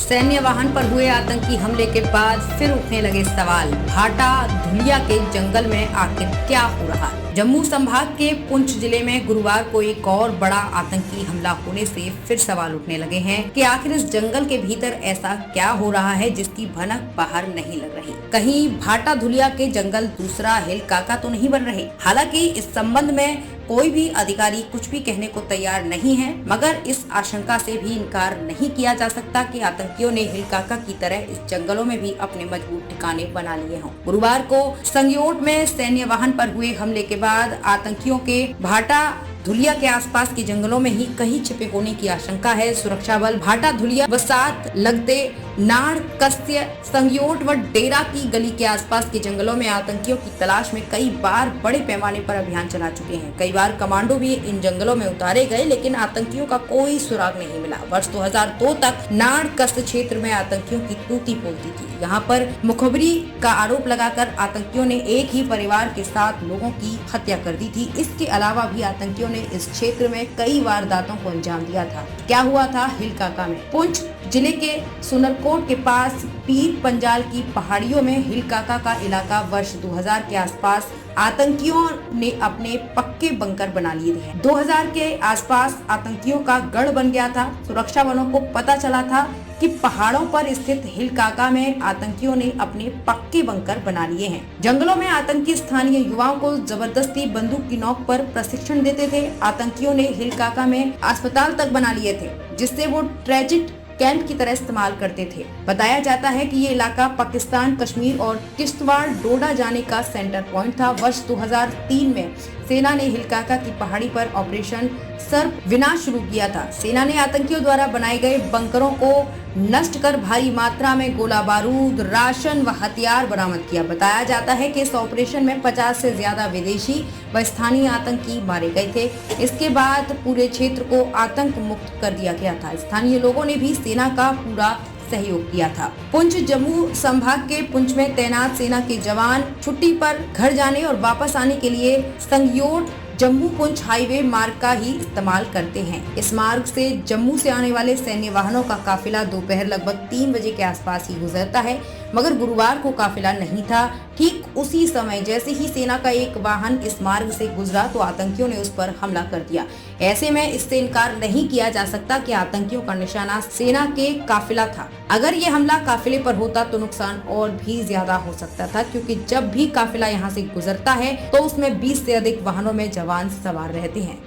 सैन्य वाहन पर हुए आतंकी हमले के बाद फिर उठने लगे सवाल। भाटा धुलिया के जंगल में आखिर क्या हो रहा है? जम्मू संभाग के पुंछ जिले में गुरुवार को एक और बड़ा आतंकी हमला होने से फिर सवाल उठने लगे हैं कि आखिर इस जंगल के भीतर ऐसा क्या हो रहा है जिसकी भनक बाहर नहीं लग रही। कहीं भाटा धुलिया के जंगल दूसरा हिल काका तो नहीं बन रहे। हालांकि इस संबंध में कोई भी अधिकारी कुछ भी कहने को तैयार नहीं है, मगर इस आशंका से भी इनकार नहीं किया जा सकता कि आतंकियों ने हिल काका की तरह इस जंगलों में भी अपने मजबूत ठिकाने बना लिए हों। गुरुवार को संगयोट में सैन्य वाहन पर हुए हमले के बाद आतंकियों के भाटा धुलिया के आसपास के जंगलों में ही कहीं छिपे होने की आशंका है। सुरक्षा बल भाटा धुलिया व साथ लगते नाड़ कस्य संगयोट व डेरा की गली के आसपास के जंगलों में आतंकियों की तलाश में कई बार बड़े पैमाने पर अभियान चला चुके हैं। कई बार कमांडो भी इन जंगलों में उतारे गए, लेकिन आतंकियों का कोई सुराग नहीं मिला। वर्ष 2002 तक नाड़ कस्य क्षेत्र में आतंकियों की तूती पोलती थी। यहाँ पर मुखबिरी का आरोप लगाकर आतंकियों ने एक ही परिवार के 7 लोगों की हत्या कर दी थी। इसके अलावा भी आतंकियों ने इस क्षेत्र में कई वारदातों को अंजाम दिया था। क्या हुआ था हिल काका में? पुंछ जिले के सुनरकोट के पास पीर पंजाल की पहाड़ियों में हिल काका का इलाका वर्ष 2000 के आसपास आतंकियों ने अपने पक्के बंकर बना लिए थे। 2000 के आसपास आतंकियों का गढ़ बन गया था। सुरक्षा बलों को पता चला था कि पहाड़ों पर स्थित हिल काका में आतंकियों ने अपने पक्के बंकर बना लिए हैं। जंगलों में आतंकी स्थानीय युवाओं को जबरदस्ती बंदूक की नोक पर प्रशिक्षण देते थे। आतंकियों ने हिल काका में अस्पताल तक बना लिए थे, जिससे वो ट्रेजिट कैंप की तरह इस्तेमाल करते थे। बताया जाता है कि ये इलाका पाकिस्तान, कश्मीर और किश्तवाड़ डोडा जाने का सेंटर पॉइंट था। वर्ष 2003 में सेना ने हिल काका की पहाड़ी पर ऑपरेशन सर्प विनाश शुरू किया था। सेना ने आतंकियों द्वारा बनाए गए बंकरों को नष्ट कर भारी मात्रा में गोला बारूद, राशन व हथियार बरामद किया। बताया जाता है कि इस ऑपरेशन में 50 से ज्यादा विदेशी व स्थानीय आतंकी मारे गए थे। इसके बाद पूरे क्षेत्र को आतंक मुक्त कर दिया गया था। स्थानीय लोगों ने भी सेना का पूरा सहयोग किया था। पुंछ जम्मू संभाग के पुंछ में तैनात सेना के जवान छुट्टी पर घर जाने और वापस आने के लिए संगयोट जम्मू पुंछ हाईवे मार्ग का ही इस्तेमाल करते हैं। इस मार्ग से जम्मू से आने वाले सैन्य वाहनों का काफिला दोपहर लगभग 3 बजे के आसपास ही गुजरता है, मगर गुरुवार को काफिला नहीं था। ठीक उसी समय जैसे ही सेना का एक वाहन इस मार्ग से गुजरा तो आतंकियों ने उस पर हमला कर दिया। ऐसे में इससे इनकार नहीं किया जा सकता कि आतंकियों का निशाना सेना के काफिला था। अगर ये हमला काफिले पर होता तो नुकसान और भी ज्यादा हो सकता था, क्योंकि जब भी काफिला यहाँ से गुजरता है तो उसमें 20 से अधिक वाहनों में जवान सवार रहते हैं।